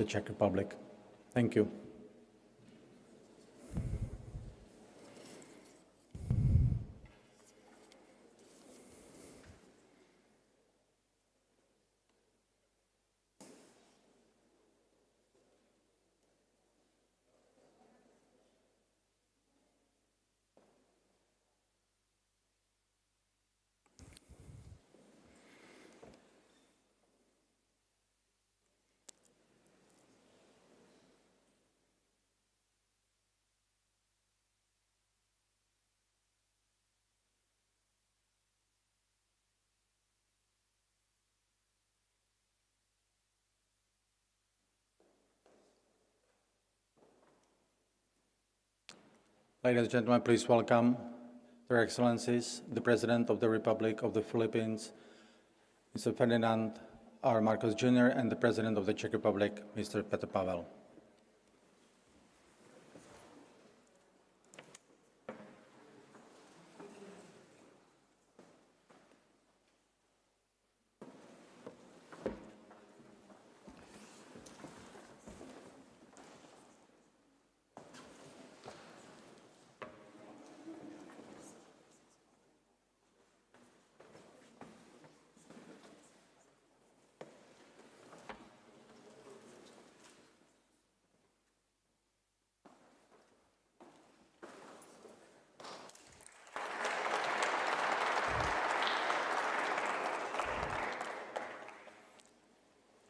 the Czech Republic. Thank you. Ladies and gentlemen, please welcome Their Excellencies, the President of the Republic of the Philippines, Mr. Ferdinand R. Marcos Jr., and the President of the Czech Republic, Mr. Petr Pavel.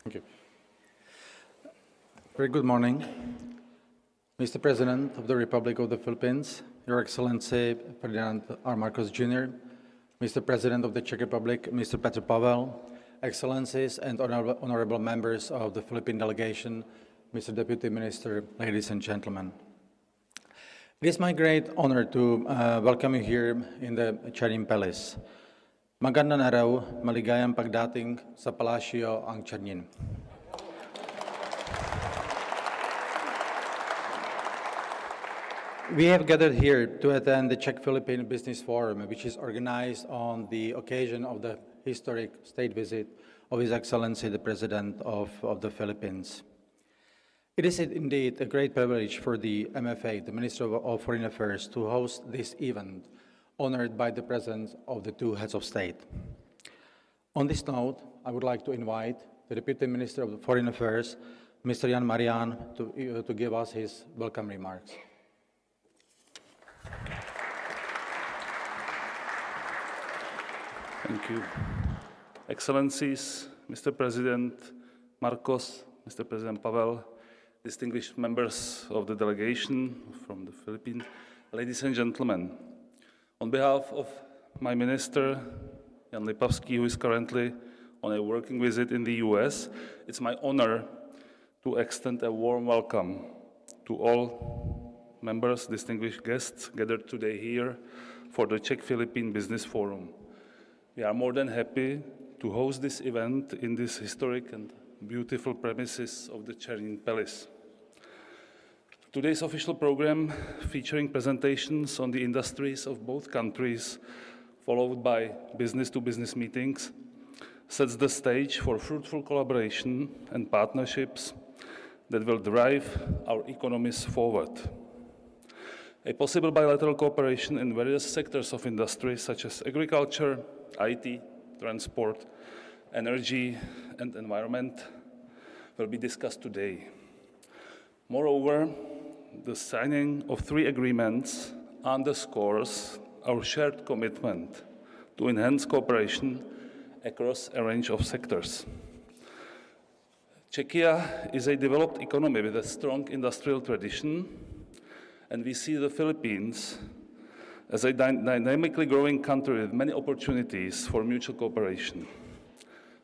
Thank you. Very good morning, Mr. President of the Republic of the Philippines, Your Excellency Ferdinand R. Marcos Jr., Mr. President of the Czech Republic, Mr. Petr Pavel, Excellencies and honorable members of the Philippine delegation, Mr. Deputy Minister, ladies and gentlemen. It is my great honor to welcome you here in the Czernin Palace. Magandang araw, maligayang pagdating sa Palasyo ang Czernin. We have gathered here to attend the Czech-Philippine Business Forum, which is organized on the occasion of the historic state visit of His Excellency, the President of the Philippines. It is indeed a great privilege for the MFA, the Minister of Foreign Affairs, to host this event, honored by the presence of the two heads of state. On this note, I would like to invite the Deputy Minister of Foreign Affairs, Mr. Jan Marian, to give us his welcome remarks. Thank you. Excellencies, Mr. President Marcos, Mr. President Pavel, distinguished members of the delegation from the Philippines, ladies and gentlemen. On behalf of my minister, Jan Lipavský, who is currently on a working visit in the US, it's my honor to extend a warm welcome to all members, distinguished guests gathered today here for the Czech-Philippine Business Forum. We are more than happy to host this event in this historic and beautiful premises of the Czernin Palace. Today's official program, featuring presentations on the industries of both countries, followed by business-to-business meetings, sets the stage for fruitful collaboration and partnerships that will drive our economies forward. A possible bilateral cooperation in various sectors of industry, such as agriculture, IT, transport, energy, and environment, will be discussed today. Moreover, the signing of 3 agreements underscores our shared commitment to enhance cooperation across a range of sectors. Czechia is a developed economy with a strong industrial tradition, and we see the Philippines as a dynamically growing country with many opportunities for mutual cooperation.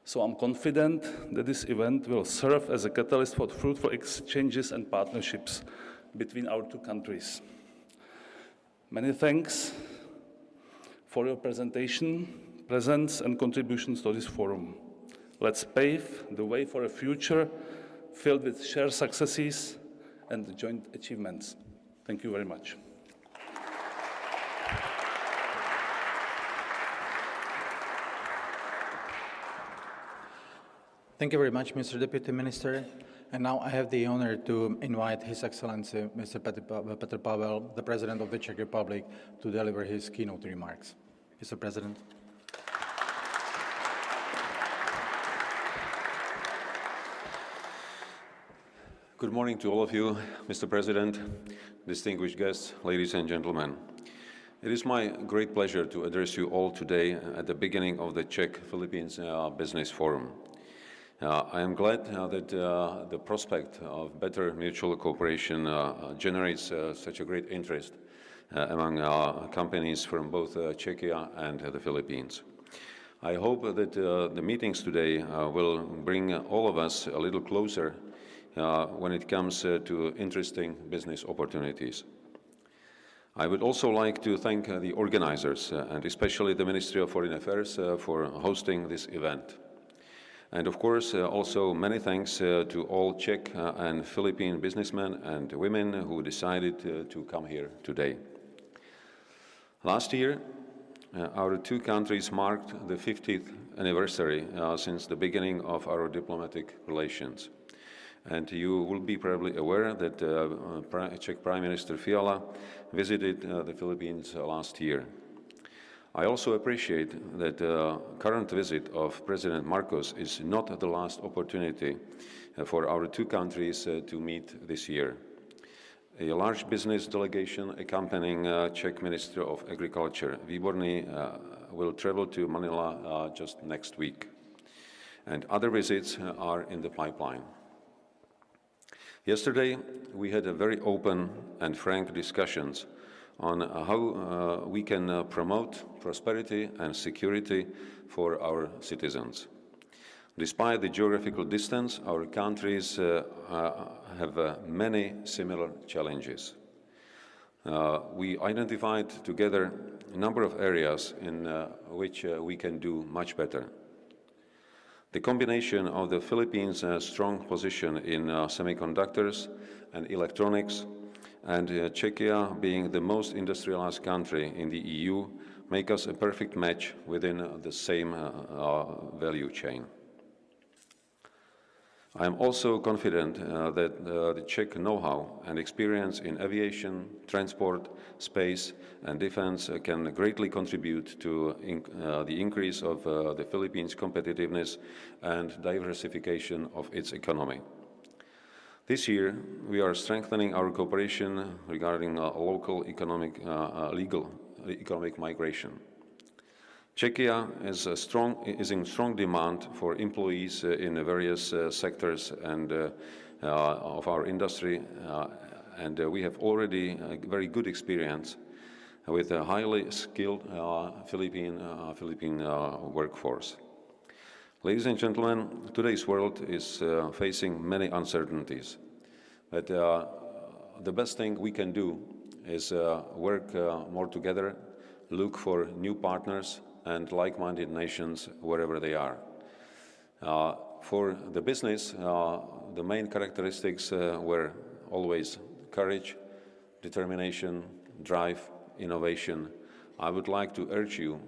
So I'm confident that this event will serve as a catalyst for fruitful exchanges and partnerships between our two countries. Many thanks for your presentation, presence, and contributions to this forum. Let's pave the way for a future filled with shared successes and joint achievements. Thank you very much. Thank you very much, Mr. Deputy Minister. And now I have the honor to invite His Excellency Mr. Petr Pavel, the President of the Czech Republic, to deliver his keynote remarks. Mr. President. Good morning to all of you, Mr. President, distinguished guests, ladies and gentlemen. It is my great pleasure to address you all today at the beginning of the Czech-Philippines Business Forum. I am glad that the prospect of better mutual cooperation generates such a great interest among companies from both Czechia and the Philippines. I hope that the meetings today will bring all of us a little closer when it comes to interesting business opportunities. I would also like to thank the organizers and especially the Ministry of Foreign Affairs for hosting this event. And of course, also many thanks to all Czech and Philippine businessmen and women who decided to come here today. Last year, our two countries marked the 50th anniversary since the beginning of our diplomatic relations. And you will be probably aware that Czech Prime Minister Fiala visited the Philippines last year. I also appreciate that the current visit of President Marcos is not the last opportunity for our two countries to meet this year. A large business delegation accompanying Czech Minister of Agriculture, Výborný, will travel to Manila just next week. And other visits are in the pipeline. Yesterday, we had a very open and frank discussions on how we can promote prosperity and security for our citizens. Despite the geographical distance, our countries have many similar challenges. We identified together a number of areas in which we can do much better. The combination of the Philippines' strong position in semiconductors and electronics and Czechia being the most industrialized country in the EU make us a perfect match within the same value chain. I am also confident that the Czech know-how and experience in aviation, transport, space and defense can greatly contribute to the increase of the Philippines' competitiveness and diversification of its economy. This year, we are strengthening our cooperation regarding local economic, economic migration. Czechia is in strong demand for employees in various sectors and of our industry, and we have already a very good experience with a highly skilled Philippine workforce. Ladies and gentlemen, today's world is facing many uncertainties, but the best thing we can do is work more together, look for new partners and like-minded nations wherever they are. For the business, the main characteristics were always courage, determination, drive, innovation. I would like to urge you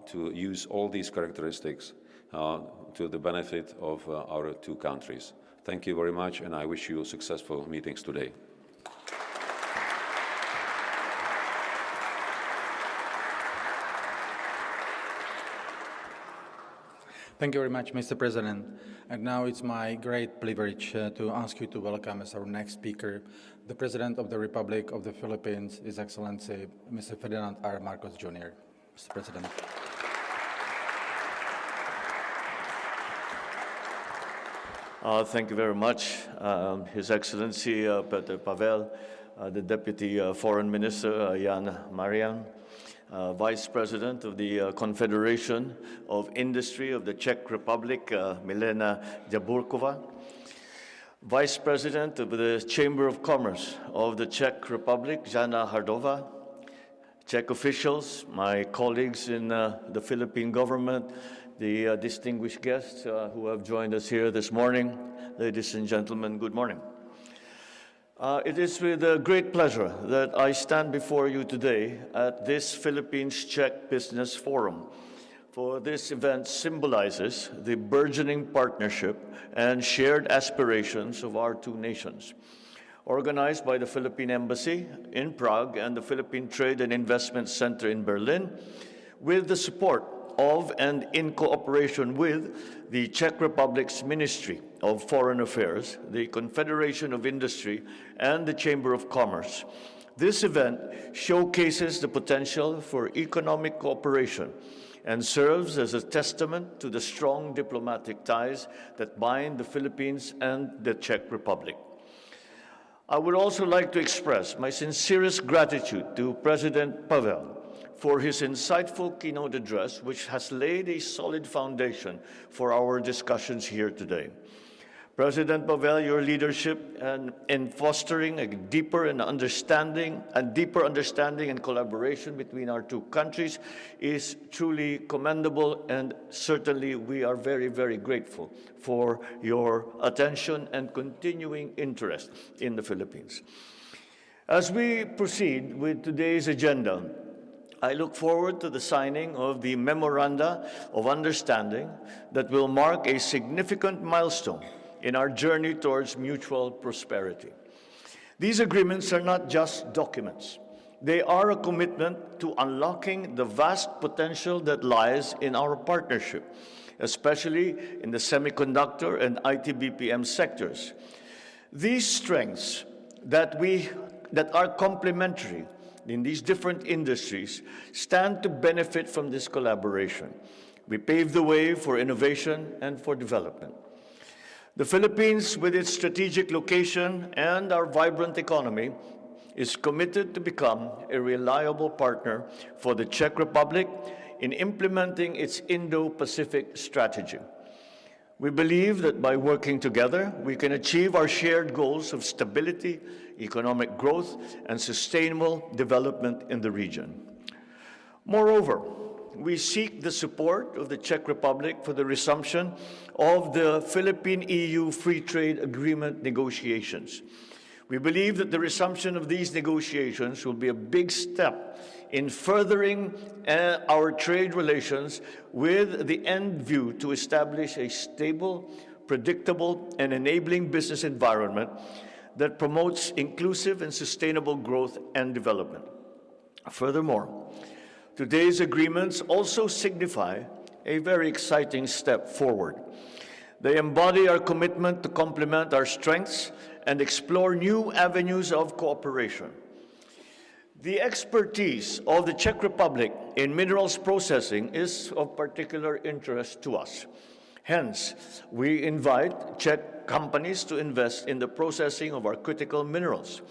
to use all these characteristics to the benefit of our two countries. Thank you very much, and I wish you successful meetings today. Thank you very much, Mr. President. And now it's my great privilege to ask you to welcome as our next speaker, the President of the Republic of the Philippines, His Excellency Mr. Ferdinand R. Marcos Jr. Mr. President. Thank you very much, His Excellency Petr Pavel, the Deputy Foreign Minister Jan Marian, Vice President of the Confederation of Industry of the Czech Republic, Milena Jaburkova, Vice President of the Chamber of Commerce of the Czech Republic, Jana Hardova, Czech officials, my colleagues in the Philippine government, the distinguished guests who have joined us here this morning, ladies and gentlemen, good morning. It is with great pleasure that I stand before you today at this Philippines-Czech Business Forum for this event symbolizes the burgeoning partnership and shared aspirations of our two nations. Organized by the Philippine Embassy in Prague and the Philippine Trade and Investment Center in Berlin, with the support of and in cooperation with the Czech Republic's Ministry of Foreign Affairs, the Confederation of Industry, and the Chamber of Commerce. This event showcases the potential for economic cooperation and serves as a testament to the strong diplomatic ties that bind the Philippines and the Czech Republic. I would also like to express my sincerest gratitude to President Pavel for his insightful keynote address, which has laid a solid foundation for our discussions here today. President Pavel, your leadership in fostering a deeper understanding and collaboration between our two countries is truly commendable, and certainly we are very, very grateful for your attention and continuing interest in the Philippines. As we proceed with today's agenda, I look forward to the signing of the Memoranda of Understanding that will mark a significant milestone in our journey towards mutual prosperity. These agreements are not just documents. They are a commitment to unlocking the vast potential that lies in our partnership, especially in the semiconductor and IBPAP sectors. These strengths that are complementary in these different industries stand to benefit from this collaboration. We pave the way for innovation and for development. The Philippines, with its strategic location and our vibrant economy, is committed to become a reliable partner for the Czech Republic in implementing its Indo-Pacific strategy. We believe that by working together, we can achieve our shared goals of stability, economic growth, and sustainable development in the region. Moreover, we seek the support of the Czech Republic for the resumption of the Philippine-EU Free Trade Agreement negotiations. We believe that the resumption of these negotiations will be a big step in furthering our trade relations with the end view to establish a stable, predictable, and enabling business environment that promotes inclusive and sustainable growth and development. Furthermore, today's agreements also signify a very exciting step forward. They embody our commitment to complement our strengths and explore new avenues of cooperation. The expertise of the Czech Republic in minerals processing is of particular interest to us. Hence, we invite Czech companies to invest in the processing of our critical minerals,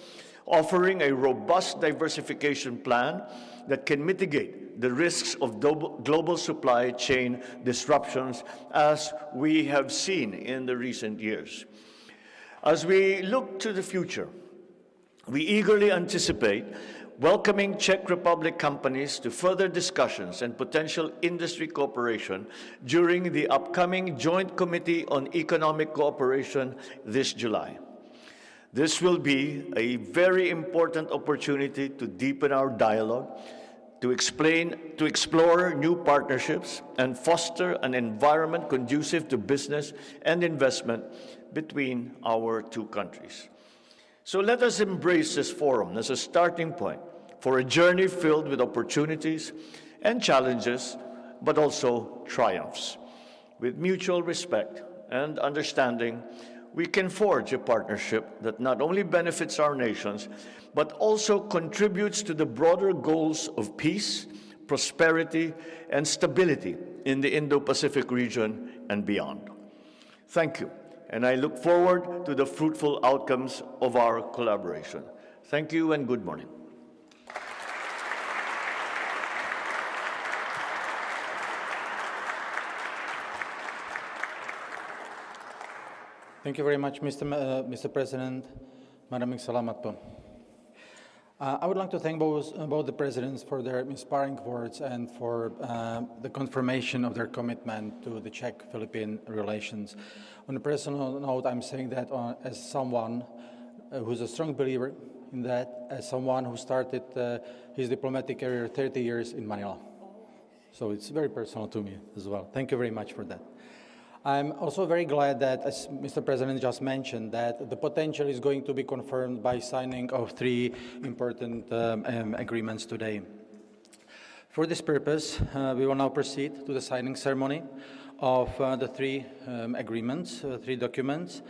offering a robust diversification plan that can mitigate the risks of global supply chain disruptions, as we have seen in the recent years. As we look to the future, we eagerly anticipate welcoming Czech Republic companies to further discussions and potential industry cooperation during the upcoming Joint Committee on Economic Cooperation this July. This will be a very important opportunity to deepen our dialogue, to explore new partnerships, and foster an environment conducive to business and investment between our two countries. So let us embrace this forum as a starting point for a journey filled with opportunities and challenges, but also triumphs. With mutual respect and understanding, we can forge a partnership that not only benefits our nations, but also contributes to the broader goals of peace, prosperity, and stability in the Indo-Pacific region and beyond. Thank you, and I look forward to the fruitful outcomes of our collaboration. Thank you and good morning. Thank you very much, Mr. President, Madam Salamatpo. I would like to thank both the presidents for their inspiring words and for the confirmation of their commitment to the Czech-Philippine relations. On a personal note, I'm saying that as someone who's a strong believer in that, as someone who started his diplomatic career 30 years in Manila. So it's very personal to me as well. Thank you very much for that. I'm also very glad that, as Mr. President just mentioned, that the potential is going to be confirmed by signing of 3 important agreements today. For this purpose, we will now proceed to the signing ceremony of the 3 agreements, 3 documents,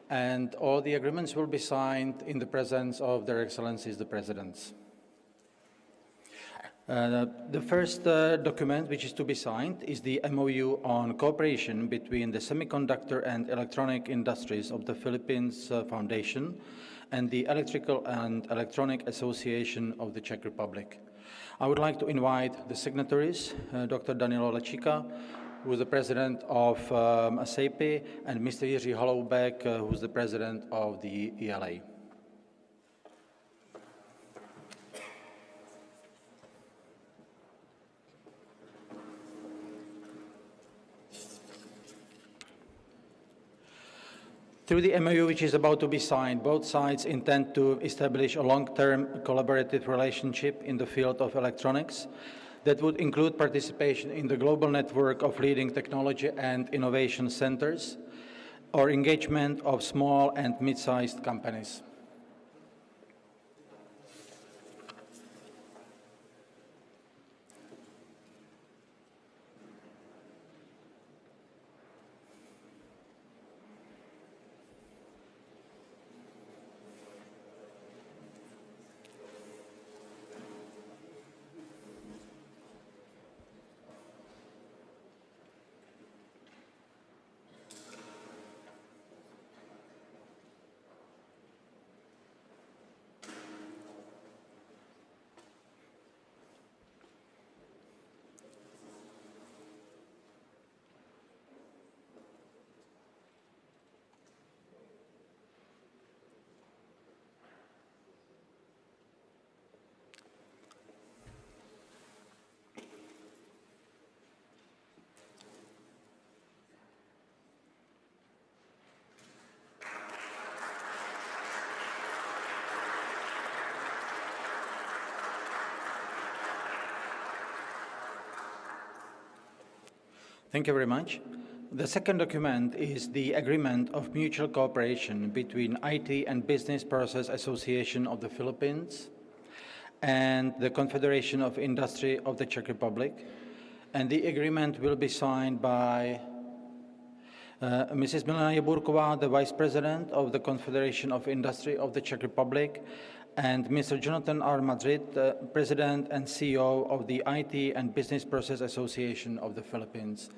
and all the agreements will be signed in the presence of Their Excellencies the Presidents. The first document which is to be signed is the MOU on cooperation between the Semiconductor and Electronic Industries of the Philippines Foundation and the Electrical and Electronic Association of the Czech Republic. I would like to invite the signatories, Dr. Danilo Lečíka, who is the president of SEIPI, and Mr. Jiří Holoubek, who is the president of the ELA. Through the MOU which is about to be signed, both sides intend to establish a long-term collaborative relationship in the field of electronics that would include participation in the global network of leading technology and innovation centers or engagement of small and mid-sized companies. Thank you very much. The second document is the Agreement of Mutual Cooperation between IT and Business Process Association of the Philippines and the Confederation of Industry of the Czech Republic. And the agreement will be signed by Mrs. Milena Jaburková, the Vice President of the Confederation of Industry of the Czech Republic, and Mr. Jonathan R. Madrid, President and CEO of the IT and Business Process Association of the Philippines.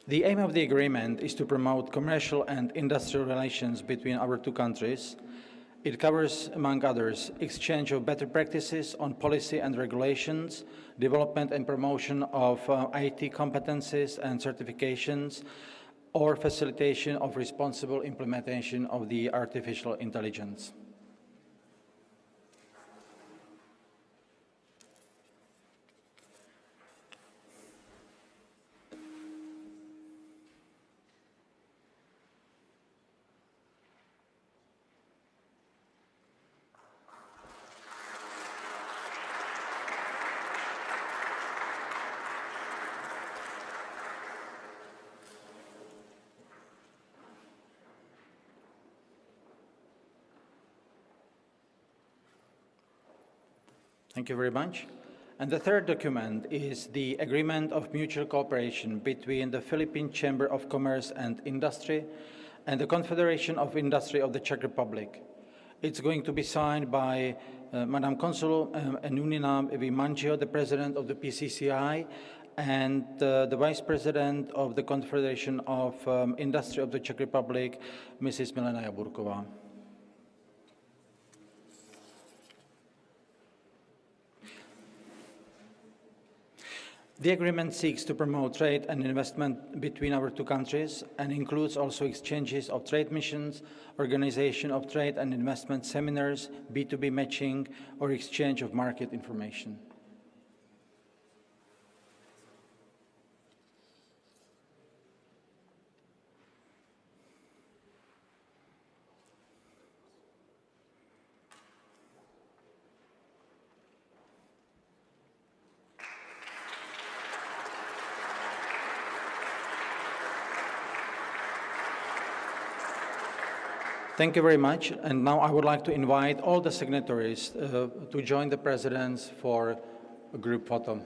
The aim of the agreement is to promote commercial and industrial relations between our 2 countries. It covers, among others, exchange of better practices on policy and regulations, development and promotion of IT competencies and certifications, or facilitation of responsible implementation of the artificial intelligence. Thank you very much. And the third document is the Agreement of Mutual Cooperation between the Philippine Chamber of Commerce and Industry and the Confederation of Industry of the Czech Republic. It's going to be signed by Madam Consul Enunina Vimangio, the President of the PCCI, and the Vice President of the Confederation of Industry of the Czech Republic, Mrs. Milena Jaburková. The agreement seeks to promote trade and investment between our 2 countries and includes also exchanges of trade missions, organization of trade and investment seminars, B2B matching, or exchange of market information. Thank you very much. And now I would like to invite all the signatories to join the presidents for a group photo.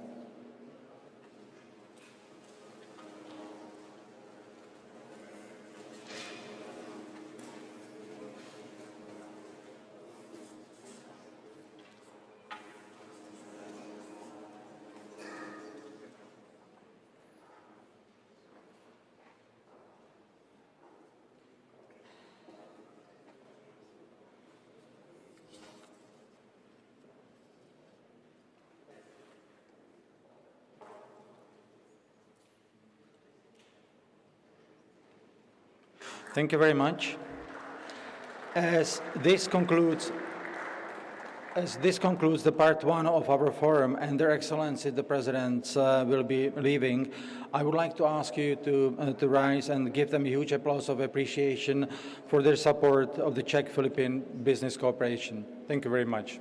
Thank you very much. As this concludes the part one of our forum, and Their Excellency the Presidents will be leaving, I would like to ask you to rise and give them a huge applause of appreciation for their support of the Czech-Philippine business cooperation. Thank you very much.